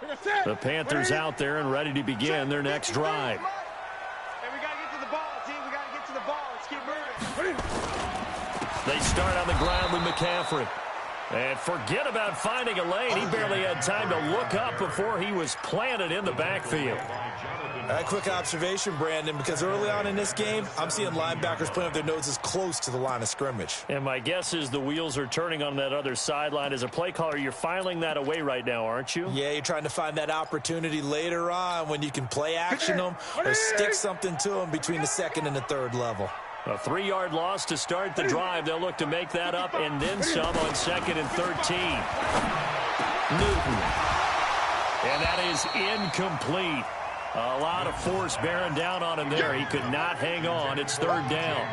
The Panthers out there and ready to begin their next drive. Hey, we got to get to the ball, team. We got to get to the ball. Let's keep moving. They start on the ground with McCaffrey. And forget about finding a lane. He barely had time to look up before he was planted in the backfield. A quick observation, Brandon, because early on in this game, I'm seeing linebackers playing with their noses close to the line of scrimmage. And my guess is the wheels are turning on that other sideline. As a play caller, you're filing that away right now, aren't you? Yeah, you're trying to find that opportunity later on when you can play action them or stick something to them between the second and the third level. A 3-yard loss to start the drive. They'll look to make that up and then some on 2nd and 13. Newton. And that is incomplete. A lot of force bearing down on him there. He could not hang on. It's 3rd down.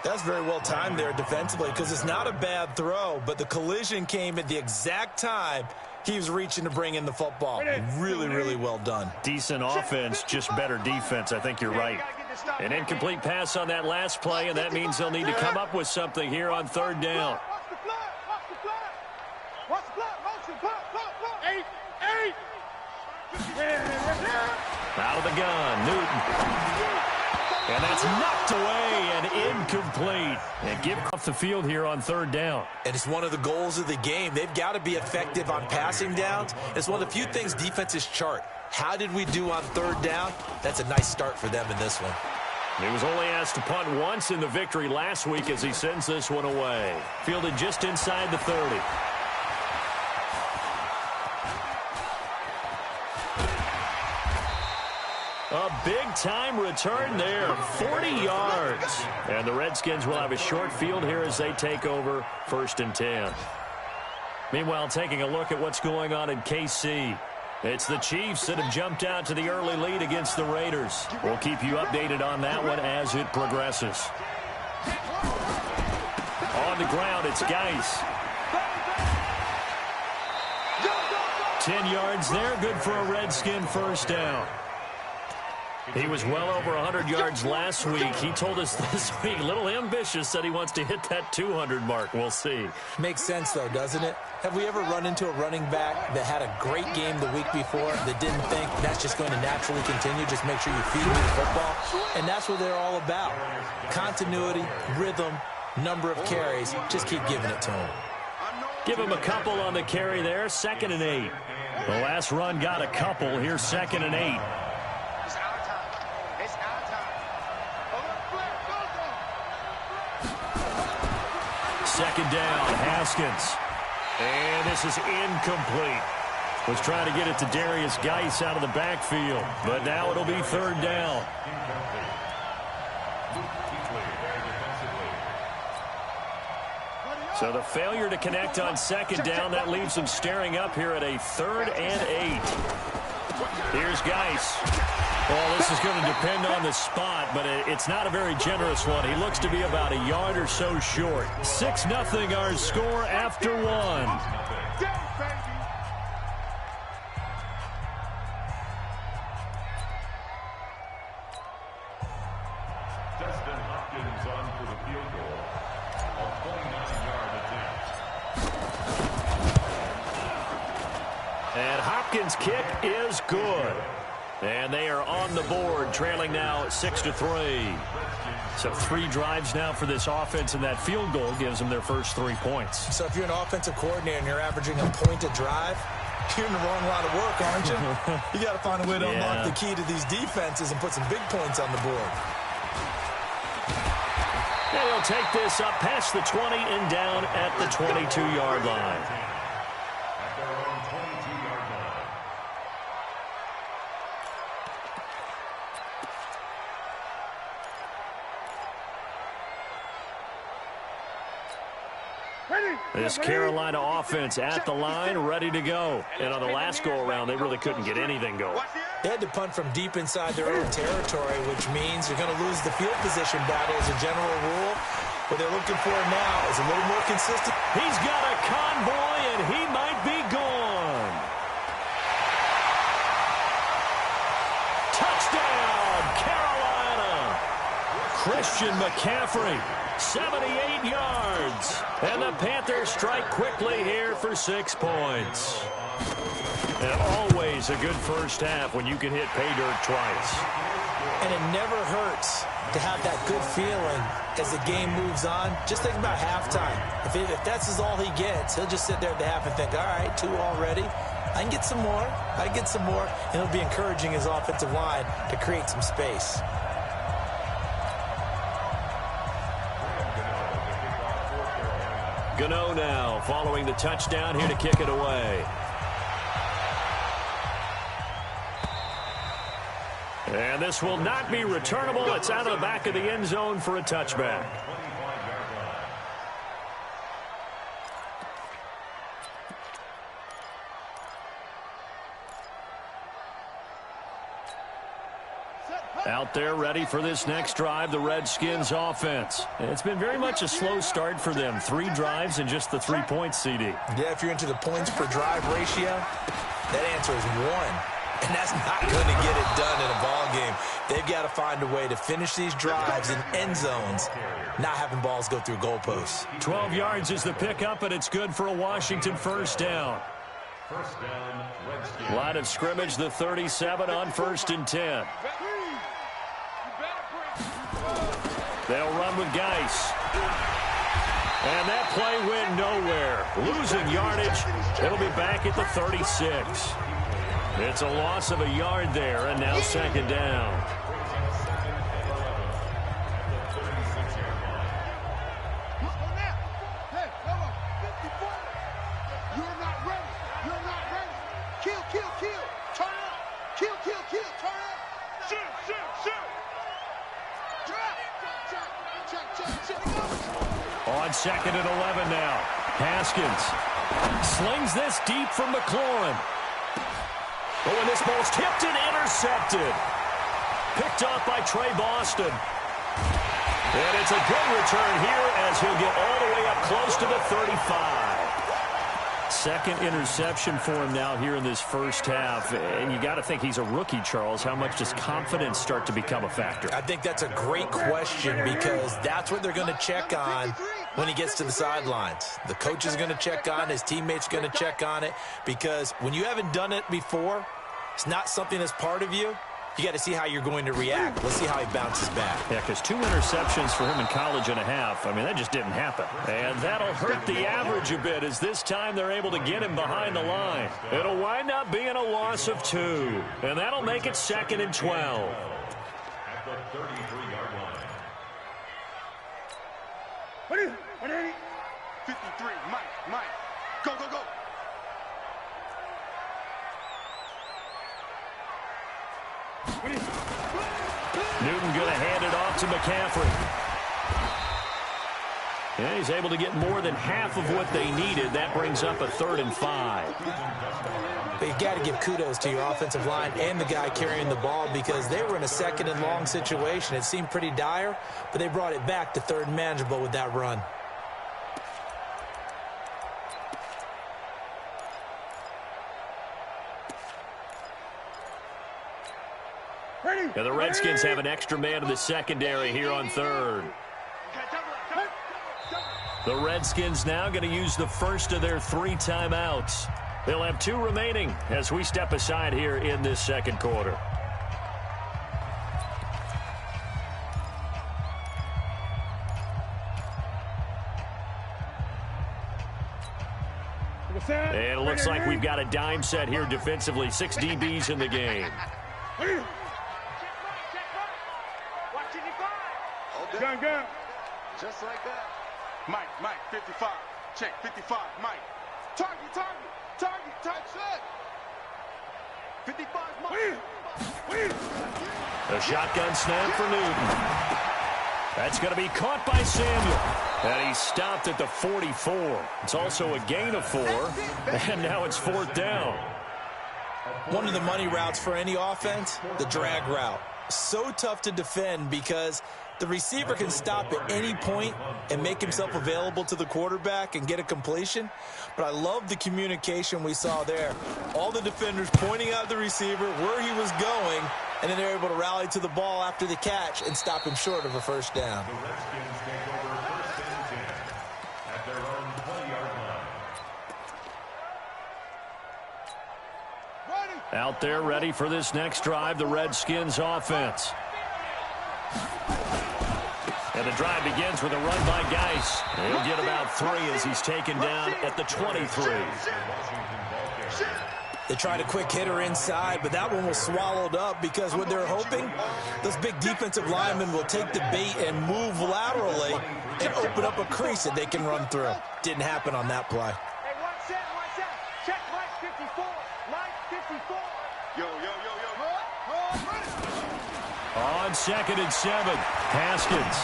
That's very well timed there defensively because it's not a bad throw, but the collision came at the exact time he was reaching to bring in the football. Really, really well done. Decent offense, just better defense. I think you're right. An incomplete pass on that last play, and that means they'll need to come up with something here on 3rd down. Out of the gun, Newton. And that's knocked away and incomplete. And give off the field here on 3rd down. And it's one of the goals of the game. They've got to be effective on passing downs. It's one of the few things defenses chart. How did we do on 3rd down? That's a nice start for them in this one. He was only asked to punt once in the victory last week as he sends this one away. Fielded just inside the 30. A big-time return there, 40 yards. And the Redskins will have a short field here as they take over 1st and 10. Meanwhile, taking a look at what's going on in KC. It's the Chiefs that have jumped out to the early lead against the Raiders. We'll keep you updated on that one as it progresses. On the ground, it's Geis. 10 yards there, good for a Redskin 1st down. He was well over 100 yards last week. He told us this week, a little ambitious, said he wants to hit that 200 mark. We'll see. Makes sense, though, doesn't it? Have we ever run into a running back that had a great game the week before that didn't think that's just going to naturally continue? Just make sure you feed me the football. And that's what they're all about. Continuity, rhythm, number of carries. Just keep giving it to him. Give him a couple on the carry there. 2nd and 8. The last run got a couple. Here's 2nd and 8. 2nd down, Haskins. And this is incomplete. Was trying to get it to Darius Geis out of the backfield. But now it'll be 3rd down. So the failure to connect on 2nd down, that leaves them staring up here at a 3rd and 8. Here's Geis. Well, this is going to depend on the spot, but it's not a very generous one. He looks to be about a yard or so short. 6-0 our score after 1. And Hopkins' kick is good. And they are on the board, trailing now 6-3. So 3 drives now for this offense, and that field goal gives them their first 3 points. So if you're an offensive coordinator and you're averaging a point a drive, you're in the wrong line of work, aren't you? You got to find a way to unlock the key to these defenses and put some big points on the board. And he'll take this up past the 20 and down at the 22-yard line. This Carolina offense at the line, ready to go. And on the last go-around, they really couldn't get anything going. They had to punt from deep inside their own territory, which means you're going to lose the field position battle as a general rule. What they're looking for now is a little more consistent. He's got a convoy, and he might be gone. Touchdown, Carolina. Chris Christian McCaffrey, 78 yards. And the Panthers strike quickly here for 6 points. And always a good first half when you can hit pay dirt twice. And it never hurts to have that good feeling as the game moves on. Just think about halftime. If that's all he gets, he'll just sit there at the half and think, all right, 2 already. I can get some more. I can get some more. And it'll be encouraging his offensive line to create some space. Gano now following the touchdown here to kick it away. And this will not be returnable. It's out of the back of the end zone for a touchback. Out there ready for this next drive, the Redskins offense. It's been very much a slow start for them. 3 drives and just the 3 points, CD. Yeah, if you're into the points per drive ratio, that answer is 1. And that's not going to get it done in a ball game. They've got to find a way to finish these drives in end zones, not having balls go through goalposts. 12 yards is the pickup, and it's good for a Washington first down. Line of scrimmage, the 37 on 1st and 10. They'll run with Geis. And that play went nowhere. Losing yardage. It'll be back at the 36. It's a loss of a yard there, and now 2nd down. On 2nd and 11 now. Haskins slings this deep from McLaurin. Oh, and this ball's tipped and intercepted. Picked off by Trey Boston. And it's a good return here as he'll get all the way up close to the 35. 2nd interception for him now here in this first half. And you got to think he's a rookie, Charles. How much does confidence start to become a factor? I think that's a great question because that's what they're going to check on when he gets to the sidelines. The coach is going to check on it. His teammates are going to check on it because when you haven't done it before, it's not something that's part of you. You got to see how you're going to react. Let's see how he bounces back. Yeah, because 2 interceptions for him in college and a half. I mean, that just didn't happen. And that'll hurt the average a bit as this time they're able to get him behind the line. It'll wind up being a loss of 2. And that'll make it 2nd and 12. At the 33-yard line. 53, Mike. Go. Newton going to hand it off to McCaffrey. And he's able to get more than half of what they needed. That brings up a 3rd and 5. But you've got to give kudos to your offensive line and the guy carrying the ball because they were in a 2nd and long situation. It seemed pretty dire, but they brought it back to 3rd and manageable with that run. Now the Redskins have an extra man in the secondary here on 3rd. The Redskins now going to use the first of their 3 timeouts. They'll have 2 remaining as we step aside here in this 2nd quarter. And it looks like we've got a dime set here defensively. 6 DBs in the game. Gun. Just like that. Mike, 55. Check, 55, Mike. Target. Touch. 55, Mike. A shotgun snap for Newton. That's going to be caught by Samuel. And he's stopped at the 44. It's also a gain of 4. And now it's 4th down. One of the money routes for any offense, the drag route. So tough to defend because The receiver can stop at any point and make himself available to the quarterback and get a completion. But I love the communication we saw there. All the defenders pointing out the receiver, where he was going, and then they're able to rally to the ball after the catch and stop him short of a first down. Out there ready for this next drive, the Redskins offense. And the drive begins with a run by Geis. He'll get about 3 as he's taken down at the 23. They tried a quick hitter inside, but that one was swallowed up because what they're hoping, those big defensive linemen will take the bait and move laterally and open up a crease that they can run through. Didn't happen on that play. Hey, one set. Check Mike 54. Mike 54. Yo. On 2nd and 7, Haskins.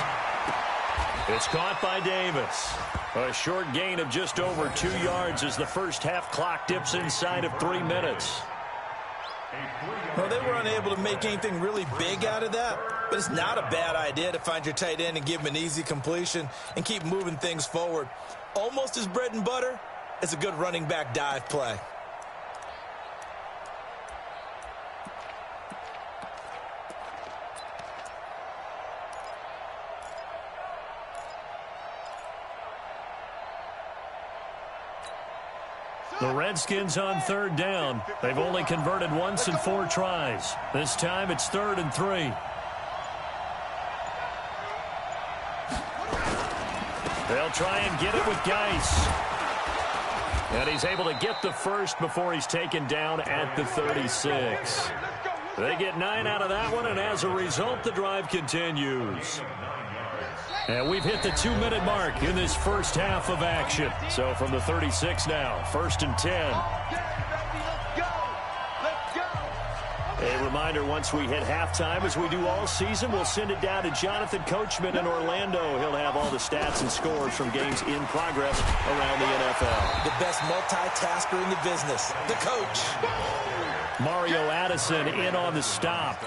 It's caught by Davis. A short gain of just over 2 yards as the first half clock dips inside of 3 minutes. Well, they were unable to make anything really big out of that, but it's not a bad idea to find your tight end and give him an easy completion and keep moving things forward. Almost as bread and butter as a good running back dive play. The Redskins on 3rd down. They've only converted once in 4 tries. This time it's 3rd and 3. They'll try and get it with Geis. And he's able to get the first before he's taken down at the 36. They get 9 out of that one, and as a result, the drive continues. And we've hit the 2-minute mark in this first half of action. So from the 36 now, 1st and 10. A reminder, once we hit halftime, as we do all season, we'll send it down to Jonathan Coachman in Orlando. He'll have all the stats and scores from games in progress around the NFL. The best multitasker in the business, the coach. Mario Addison in on the stop.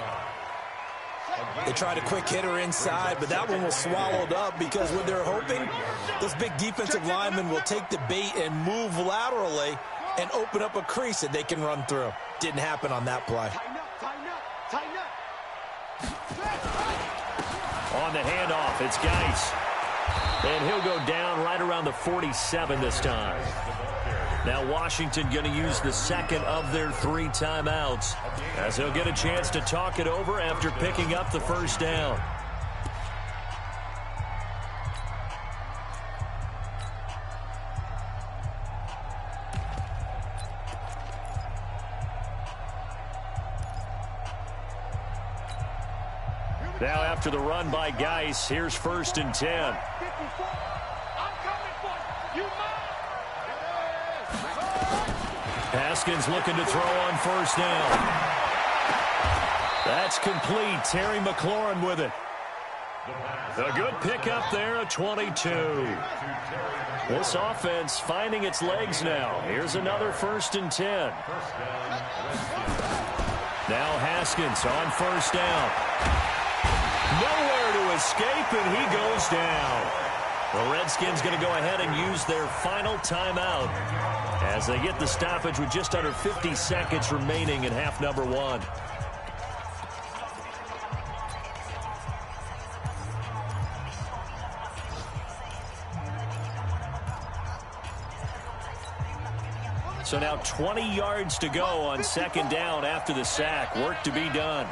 They tried a quick hitter inside, but that one was swallowed up because what they're hoping, those big defensive linemen will take the bait and move laterally and open up a crease that they can run through. Didn't happen on that play. Tighten up. On the handoff, it's Geis. And he'll go down right around the 47 this time. Now Washington going to use the second of their 3 timeouts as they'll get a chance to talk it over after picking up the first down. Now after the run by Geis, here's 1st and 10. Haskins looking to throw on 1st down. That's complete. Terry McLaurin with it. A good pickup there at 22. This offense finding its legs now. Here's another 1st and 10. Now Haskins on 1st down. Nowhere to escape, and he goes down. The Redskins going to go ahead and use their final timeout as they get the stoppage with just under 50 seconds remaining in half number 1. So now 20 yards to go on 2nd down after the sack. Work to be done.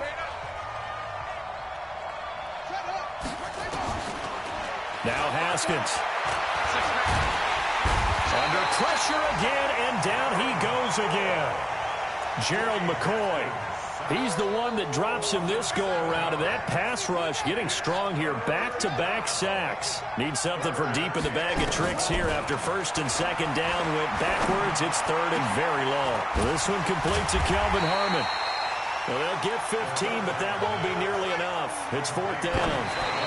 Now Haskins. Under pressure again, and down he goes again. Gerald McCoy. He's the one that drops him this go-around, and that pass rush getting strong here. Back-to-back sacks. Need something from deep in the bag of tricks here after 1st and 2nd down. Went backwards. It's 3rd and very long. This one complete to Kelvin Harmon. Well, they'll get 15, but that won't be nearly enough. It's 4th down.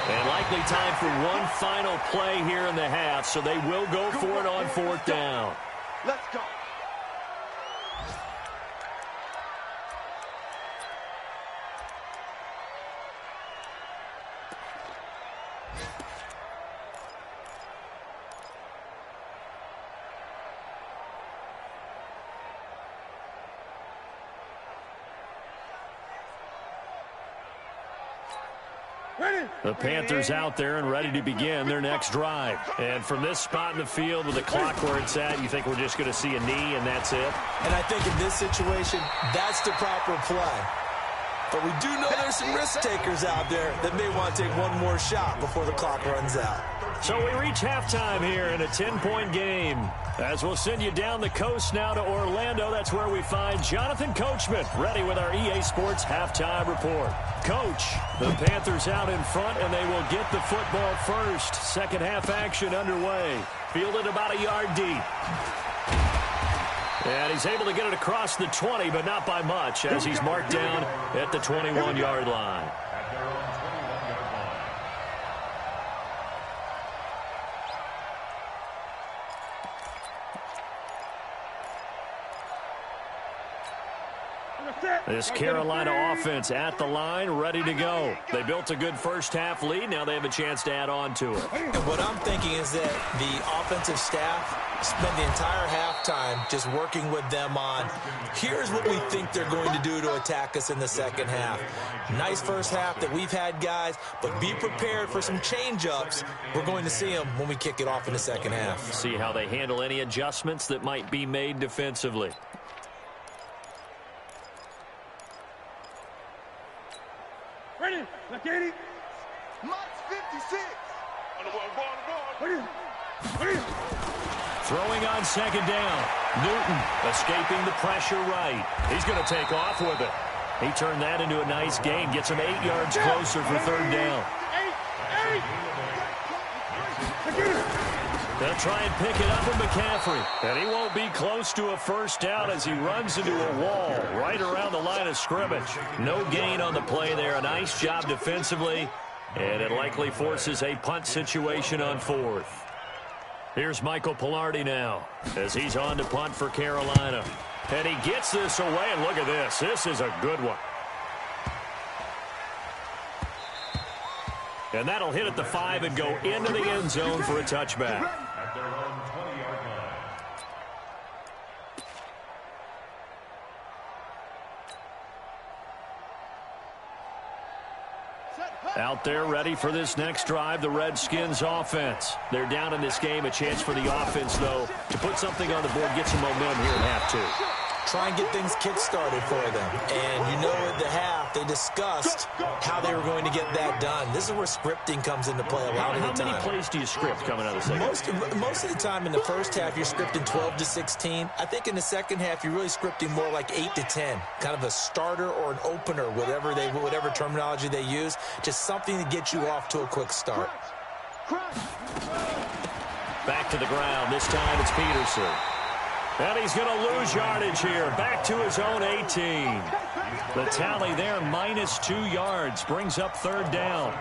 And likely time for one final play here in the half, so they will go for it on 4th down. Let's go. The Panthers out there and ready to begin their next drive. And from this spot in the field with the clock where it's at, you think we're just going to see a knee and that's it? And I think in this situation, that's the proper play. But we do know there's some risk takers out there that may want to take one more shot before the clock runs out. So we reach halftime here in a 10-point game. As we'll send you down the coast now to Orlando, that's where we find Jonathan Coachman ready with our EA Sports halftime report. Coach, the Panthers out in front, and they will get the football first. Second half action underway. Fielded about a yard deep. And he's able to get it across the 20, but not by much, as he's marked down at the 21-yard line. This Carolina offense at the line, ready to go. They built a good first-half lead. Now they have a chance to add on to it. And what I'm thinking is that the offensive staff spend the entire halftime just working with them on, here's what we think they're going to do to attack us in the second half. Nice first half that we've had, guys, but be prepared for some change-ups. We're going to see them when we kick it off in the second half. See how they handle any adjustments that might be made defensively. Ready, look at it. Mike's 56. Throwing on second down. Newton escaping the pressure right. He's going to take off with it. He turned that into a nice gain. Gets him 8 yards closer for third down. They'll try and pick it up with McCaffrey. And he won't be close to a first down as he runs into a wall right around the line of scrimmage. No gain on the play there. A nice job defensively. And it likely forces a punt situation on fourth. Here's Michael Pilardi now as he's on to punt for Carolina. And he gets this away, and look at this. This is a good one. And that'll hit at the 5 and go into the end zone for a touchback. Out there ready for this next drive, the Redskins offense. They're down in this game. A chance for the offense, though, to put something on the board, get some momentum here in half two. Try and get things kick-started for them. And you know at the half, they discussed how they were going to get that done. This is where scripting comes into play a lot of the time. How many plays do you script coming out of the second? Most of the time in the first half, you're scripting 12 to 16. I think in the second half, you're really scripting more like 8 to 10. Kind of a starter or an opener, whatever terminology they use. Just something to get you off to a quick start. Back to the ground. This time it's Peterson. And he's going to lose yardage here. Back to his own 18. The tally there, minus 2 yards. Brings up third down.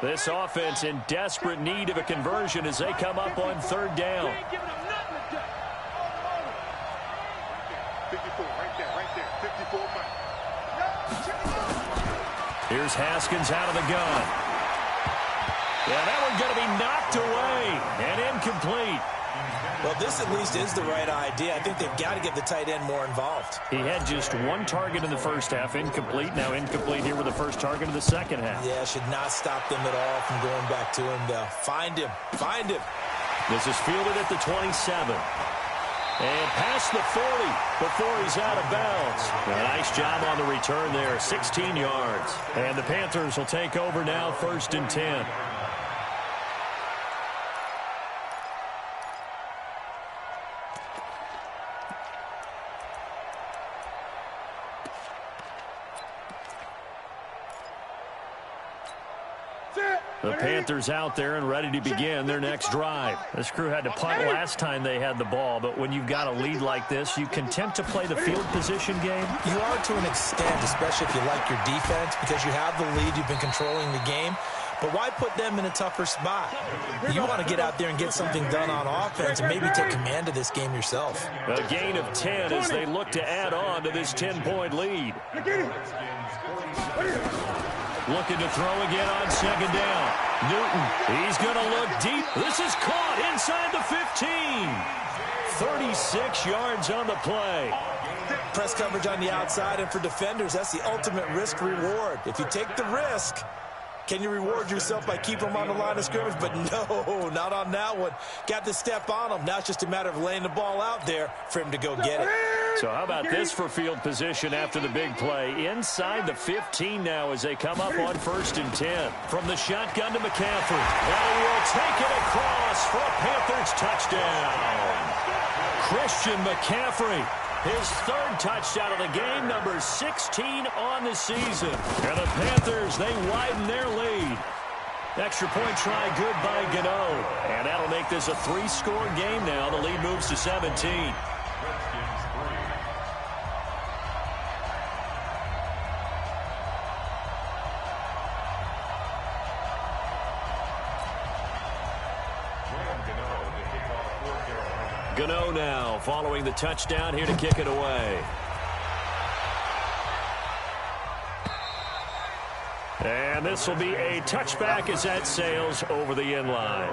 This offense in desperate need of a conversion as they come up on third down. 54, right there, 54 miles. Here's Haskins out of the gun. Yeah, that one's going to be knocked away and incomplete. Well, this at least is the right idea. I think they've got to get the tight end more involved. He had just one target in the first half, incomplete. Now incomplete here with the first target of the second half. Yeah, should not stop them at all from going back to him, though. Find him. Find him. This is fielded at the 27. And past the 40 before he's out of bounds. A nice job on the return there, 16 yards. And the Panthers will take over now, 1st and 10. The Panthers out there and ready to begin their next drive. This crew had to punt last time they had the ball, but when you've got a lead like this, you can tempt to play the field position game. You are to an extent, especially if you like your defense, because you have the lead, you've been controlling the game. But why put them in a tougher spot? You want to get out there and get something done on offense and maybe take command of this game yourself. A gain of 10 as they look to add on to this 10-point lead. Looking to throw again on second down. Newton, he's going to look deep. This is caught inside the 15. 36 yards on the play. Press coverage on the outside, and for defenders, that's the ultimate risk-reward. If you take the risk, can you reward yourself by keeping them on the line of scrimmage? But no, not on that one. Got to step on them. Now it's just a matter of laying the ball out there for him to go get it. So how about this for field position after the big play? Inside the 15 now as they come up on 1st and 10. From the shotgun to McCaffrey. And he will take it across for a Panthers touchdown. Christian McCaffrey. His 3rd touchdown of the game, number 16 on the season. And the Panthers, they widen their lead. Extra point try good by Gano. And that'll make this a 3-score game now. The lead moves to 17. Gano now following the touchdown here to kick it away. And this will be a touchback as that sails over the end line.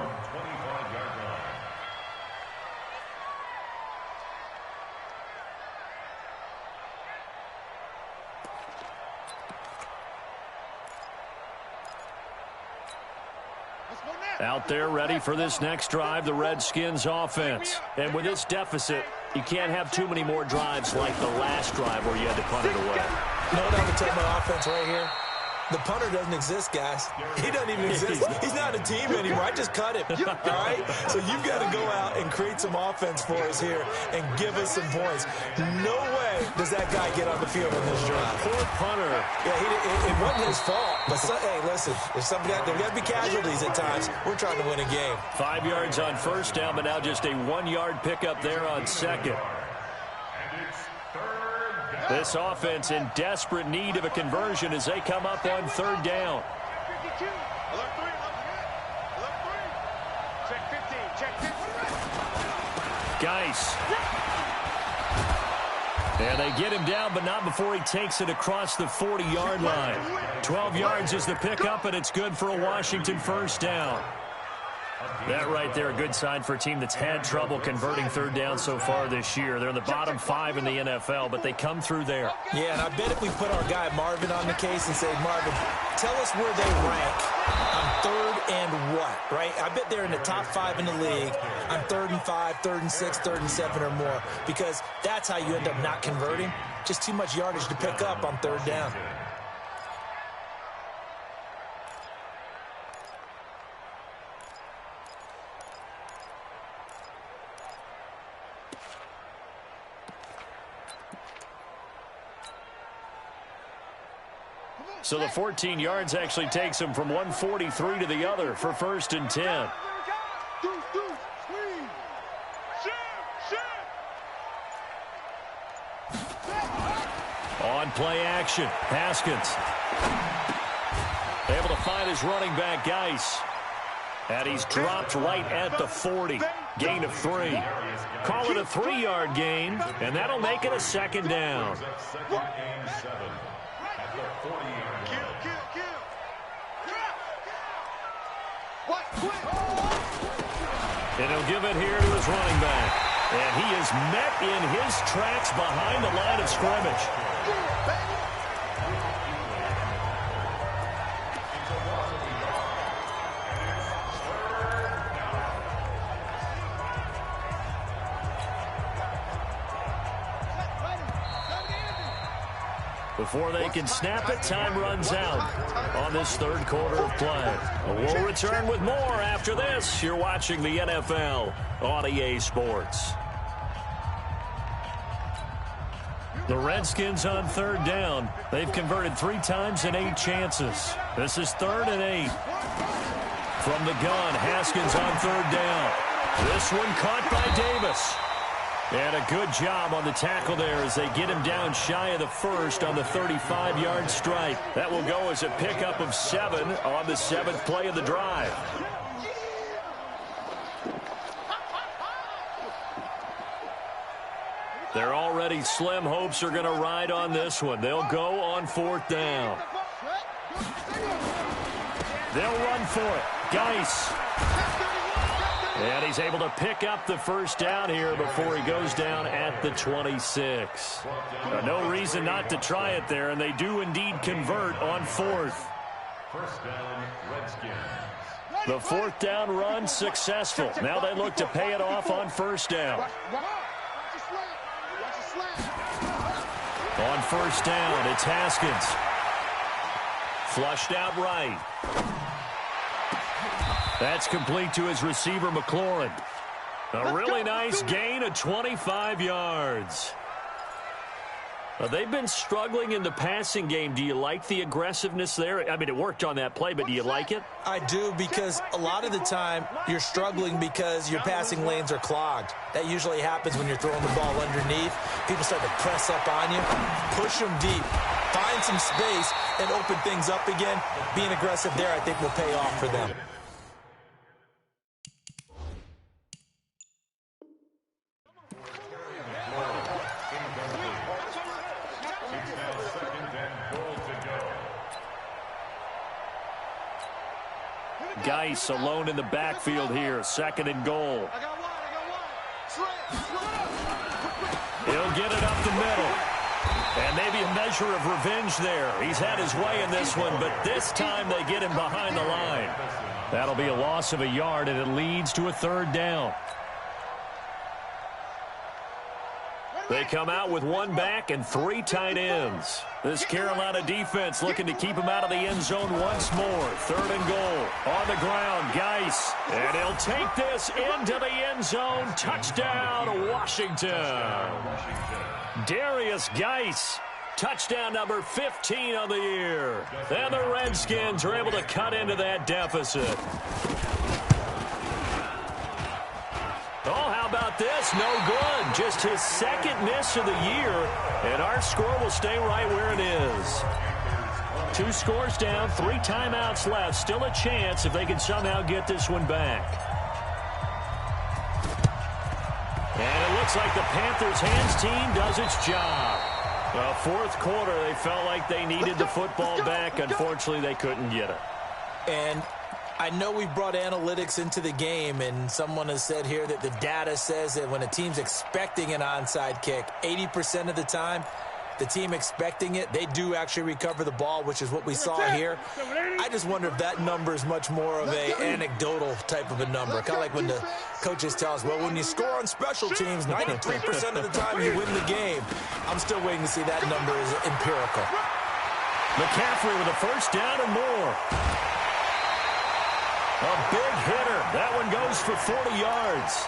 Out there ready for this next drive, the Redskins offense. And with this deficit, you can't have too many more drives like the last drive where you had to punt it away. You know what I would tell my offense right here? The punter doesn't exist, guys. He doesn't even exist. He's not a team anymore. I just cut him, all right? So you've got to go out and create some offense for us here and give us some points. No way does that guy get on the field in this drive. Poor punter. Yeah, it wasn't his fault. But, hey, listen, there's got to be casualties at times. We're trying to win a game. 5 yards on 1st down, but now just a 1-yard pickup there on 2nd. This offense in desperate need of a conversion as they come up on 3rd down. Geis. And they get him down, but not before he takes it across the 40-yard line. 12 yards is the pickup, and it's good for a Washington 1st down. That right there, a good sign for a team that's had trouble converting 3rd down so far this year. They're in the bottom 5 in the NFL, but they come through there. Yeah, and I bet if we put our guy Marvin on the case and say, Marvin, tell us where they rank on 3rd and what, right? I bet they're in the top 5 in the league on 3rd and 5, 3rd and 6, 3rd and 7 or more, because that's how you end up not converting. Just too much yardage to pick up on 3rd down. So the 14 yards actually takes him from 143 to the other for 1st and 10. On play action, Haskins. Able to find his running back, Geis. And he's dropped right at the 40. Gain of 3. Call it a 3-yard gain, and that'll make it a 2nd down. And he'll give it here to his running back. And he is met in his tracks behind the line of scrimmage. Before they can snap it, time runs out on this 3rd quarter of play. We'll return with more after this. You're watching the NFL on EA Sports. The Redskins on 3rd down. They've converted 3 times in 8 chances. This is 3rd and 8. From the gun, Haskins on 3rd down. This one caught by Davis. And a good job on the tackle there as they get him down shy of the 1st on the 35-yard strike. That will go as a pickup of 7 on the 7th play of the drive. Their already slim hopes are going to ride on this one. They'll go on 4th down. They'll run for it. Geis. And he's able to pick up the first down here before he goes down at the 26. No reason not to try it there, and they do indeed convert on fourth. First down, Redskins. The fourth down run successful. Now they look to pay it off on first down. On first down, it's Haskins. Flushed out right. That's complete to his receiver, McLaurin. A really nice gain of 25 yards. They've been struggling in the passing game. Do you like the aggressiveness there? I mean, it worked on that play, but do you like it? I do, because a lot of the time you're struggling because your passing lanes are clogged. That usually happens when you're throwing the ball underneath. People start to press up on you, push them deep, find some space, and open things up again. Being aggressive there, I think, will pay off for them. Geis alone in the backfield here. Second and goal. He'll get it up the middle. And maybe a measure of revenge there. He's had his way in this one, but this time they get him behind the line. That'll be a loss of a yard, and it leads to a third down. They come out with one back and three tight ends. This Carolina defense looking to keep him out of the end zone once more. Third and goal. On the ground, Geis. And he'll take this into the end zone. Touchdown, Washington. Darius Geis. Touchdown number 15 on the year. And the Redskins are able to cut into that deficit. Oh, how about this? No good. Just his second miss of the year, and our score will stay right where it is. 2 scores down, 3 timeouts left. Still a chance if they can somehow get this one back. And it looks like the Panthers' hands team does its job. Well, fourth quarter, they felt like they needed the football back. Unfortunately, they couldn't get it. And I know we brought analytics into the game, and someone has said here that the data says that when a team's expecting an onside kick, 80% of the time, the team expecting it, they do actually recover the ball, which is what we saw here. I just wonder if that number is much more of a anecdotal type of a number. Kind of like when the coaches tell us, well, when you score on special teams, 93% of the time you win the game. I'm still waiting to see that number is empirical. McCaffrey with a first down and more. A big hitter. That one goes for 40 yards.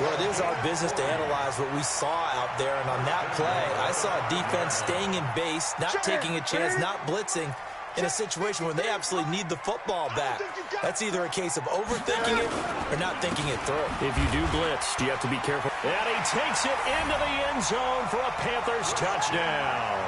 Well, it is our business to analyze what we saw out there, and on that play, I saw a defense staying in base, not taking a chance, not blitzing, in a situation where they absolutely need the football back. That's either a case of overthinking it or not thinking it through. If you do blitz, you have to be careful. And he takes it into the end zone for a Panthers touchdown.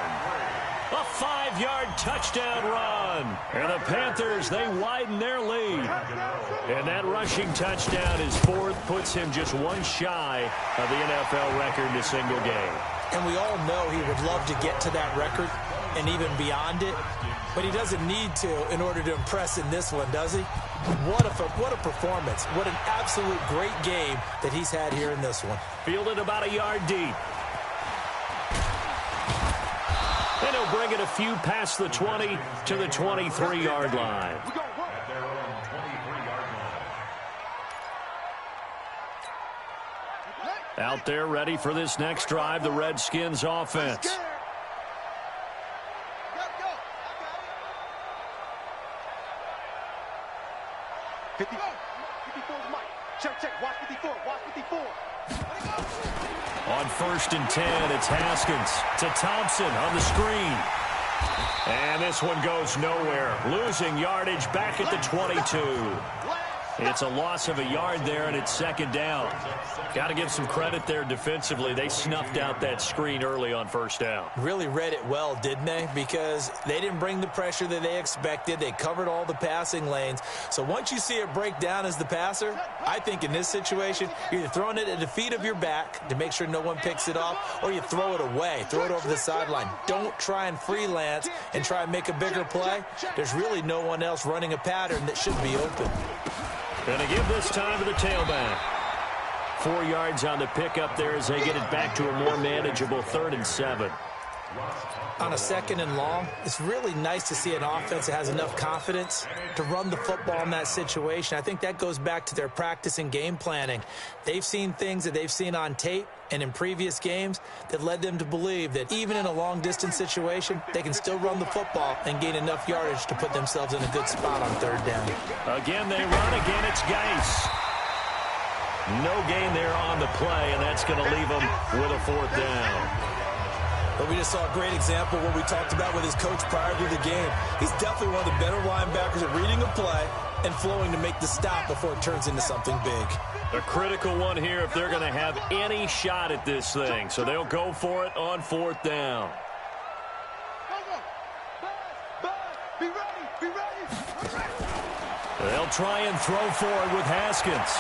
A 5-yard touchdown run. And the Panthers, they widen their lead. And that rushing touchdown is fourth, puts him just one shy of the NFL record in a single game. And we all know he would love to get to that record and even beyond it. But he doesn't need to in order to impress in this one, does he? What a performance. What an absolute great game that he's had here in this one. Fielded about a yard deep. And he'll bring it a few past the 20 to the 23-yard line. Out there ready for this next drive, the Redskins offense. On first and 10, it's Haskins to Thompson on the screen. And this one goes nowhere. Losing yardage back at the 22. It's a loss of a yard there, and it's second down. Got to give some credit there defensively. They snuffed out that screen early on first down. Really read it well, didn't they? Because they didn't bring the pressure that they expected. They covered all the passing lanes. So once you see it break down as the passer, I think in this situation, you're either throwing it at the feet of your back to make sure no one picks it off, or you throw it away, throw it over the sideline. Don't try and freelance and try and make a bigger play. There's really no one else running a pattern that should be open. And they give this time to the tailback. 4 yards on the pickup there as they get it back to a more manageable 3rd and 7. On a 2nd and long, it's really nice to see an offense that has enough confidence to run the football in that situation. I think that goes back to their practice and game planning. They've seen things that they've seen on tape and in previous games that led them to believe that even in a long-distance situation, they can still run the football and gain enough yardage to put themselves in a good spot on 3rd down. Again, they run. Again, it's Geis. No gain there on the play, and that's going to leave them with a 4th down. But we just saw a great example of what we talked about with his coach prior to the game. He's definitely one of the better linebackers at reading a play and flowing to make the stop before it turns into something big. A critical one here if they're going to have any shot at this thing. So they'll go for it on 4th down. Be ready, be ready. They'll try and throw forward with Haskins.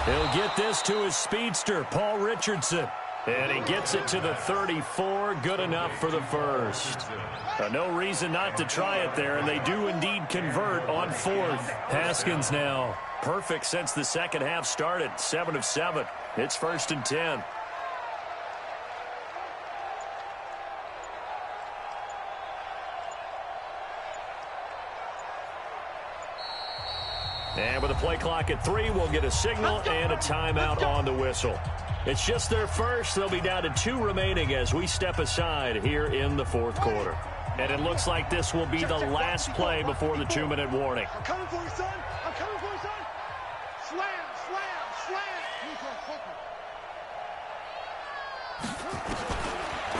He'll get this to his speedster, Paul Richardson. And he gets it to the 34, good enough for the 1st. No reason not to try it there, and they do indeed convert on 4th. Haskins now perfect since the second half started, 7 of 7. It's 1st and 10. And with the play clock at 3, we'll get a signal and a timeout on the whistle. It's just their first. They'll be down to 2 remaining as we step aside here in the 4th quarter. And it looks like this will be the last play before the 2-minute warning. I'm coming for you, son. I'm coming for you, son. Slam, slam, slam.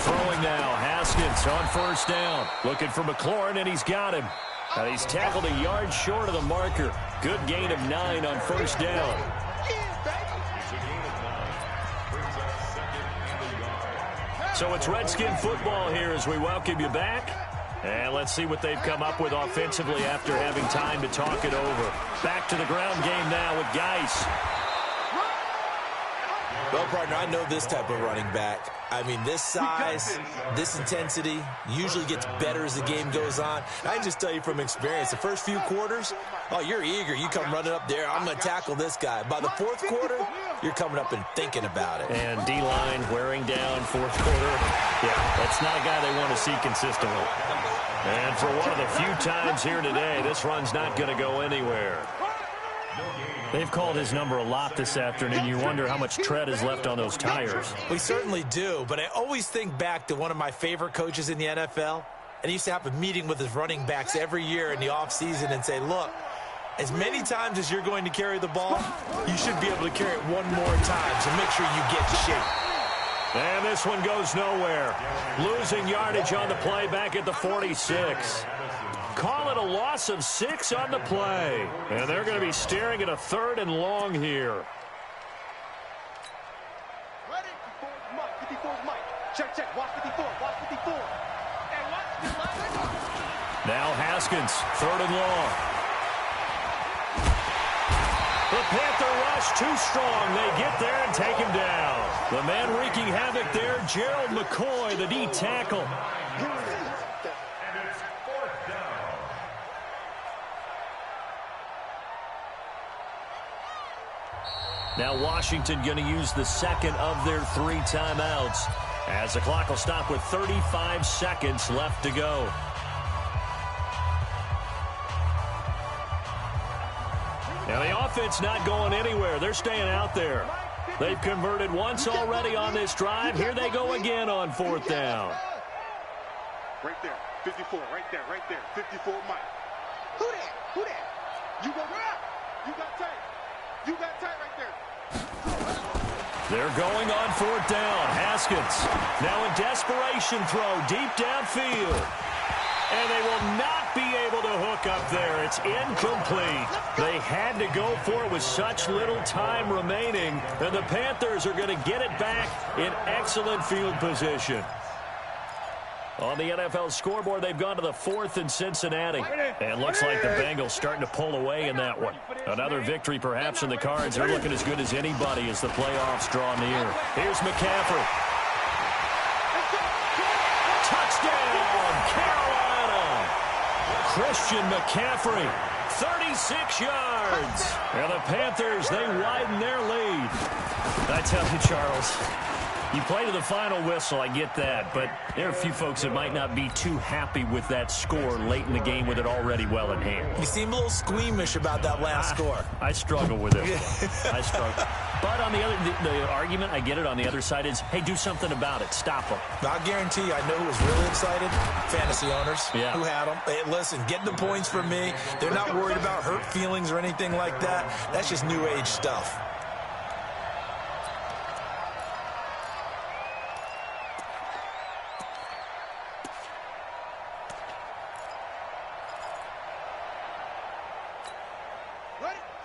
Throwing now, Haskins on 1st down. Looking for McLaurin, and he's got him. And he's tackled a yard short of the marker. Good gain of 9 on 1st down. So it's Redskin football here as we welcome you back. And let's see what they've come up with offensively after having time to talk it over. Back to the ground game now with Geis. Well, partner, I know this type of running back. I mean, this size, this intensity usually gets better as the game goes on. I can just tell you from experience, the first few quarters, oh, you're eager. You come running up there, I'm going to tackle this guy. By the 4th quarter, you're coming up and thinking about it. And D-line wearing down 4th quarter. Yeah, that's not a guy they want to see consistently. And for one of the few times here today, this run's not going to go anywhere. They've called his number a lot this afternoon. You wonder how much tread is left on those tires. We certainly do, but I always think back to one of my favorite coaches in the NFL, and he used to have a meeting with his running backs every year in the offseason and say, look, as many times as you're going to carry the ball, you should be able to carry it one more time, so make sure you get shape. And this one goes nowhere. Losing yardage on the play back at the 46. Call it a loss of 6 on the play. And they're going to be staring at a 3rd and long here. Ready? 54's Mike. 54's Mike. Check, check. Watch 54. Watch 54. And watch. Now Haskins, 3rd and long. The Panther rush too strong. They get there and take him down. The man wreaking havoc there, Gerald McCoy, the D tackle. Now Washington going to use the second of their 3 timeouts as the clock will stop with 35 seconds left to go. Now the offense not going anywhere. They're staying out there. They've converted once already on this drive. Here they go again on 4th down. Right there. 54. Right there. Right there. 54 Mike. Who that? Who that? You got tight. You got tight. You got tight right there. They're going on 4th down. Haskins now in desperation throw deep downfield. And they will not be able to hook up there. It's incomplete. They had to go for it with such little time remaining. And the Panthers are going to get it back in excellent field position. On the NFL scoreboard, they've gone to the 4th in Cincinnati. And looks like the Bengals starting to pull away in that one. Another victory perhaps in the cards. They're looking as good as anybody as the playoffs draw near. Here's McCaffrey. Touchdown, Carolina! Christian McCaffrey, 36 yards. And the Panthers, they widen their lead. I tell you, Charles, you play to the final whistle, I get that, but there are a few folks that might not be too happy with that score late in the game with it already well in hand. You seem a little squeamish about that last score. I struggle with it. I struggle. But on the argument, I get it, on the other side is, hey, do something about it. Stop them. I guarantee you, I know who was really excited? Fantasy owners who had them. Hey, listen, get the points from me. They're not worried about hurt feelings or anything like that. That's just new age stuff.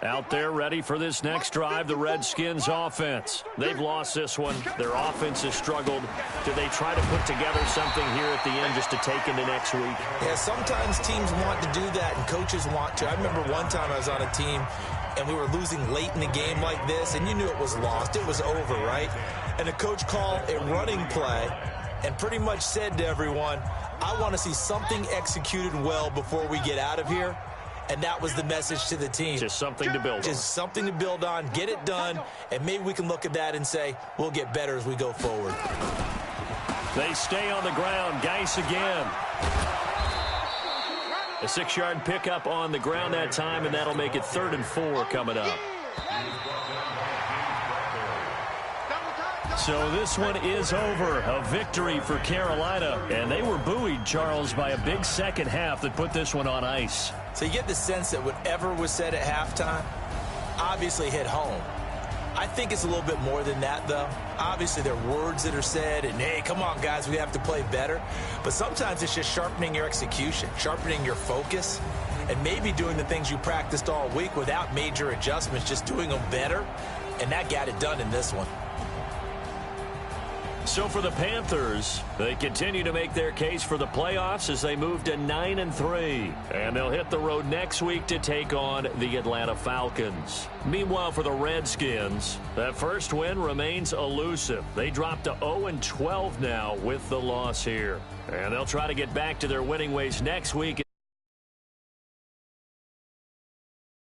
Out there ready for this next drive, the Redskins offense. They've lost this one. Their offense has struggled. Do they try to put together something here at the end just to take into next week? Yeah, sometimes teams want to do that and coaches want to. I remember one time I was on a team and we were losing late in the game like this, and you knew it was lost. It was over, right? And the coach called a running play and pretty much said to everyone, I want to see something executed well before we get out of here. And that was the message to the team. Just something to build on. Just something to build on, get it done, and maybe we can look at that and say, we'll get better as we go forward. They stay on the ground. Geis again. A 6-yard pickup on the ground that time, and that'll make it 3rd and 4 coming up. So this one is over. A victory for Carolina. And they were buoyed, Charles, by a big second half that put this one on ice. So you get the sense that whatever was said at halftime obviously hit home. I think it's a little bit more than that, though. Obviously, there are words that are said, and, hey, come on, guys, we have to play better. But sometimes it's just sharpening your execution, sharpening your focus, and maybe doing the things you practiced all week without major adjustments, just doing them better, and that got it done in this one. So for the Panthers, they continue to make their case for the playoffs as they move to 9-3. And they'll hit the road next week to take on the Atlanta Falcons. Meanwhile, for the Redskins, that first win remains elusive. They dropped to 0-12 now with the loss here. And they'll try to get back to their winning ways next week.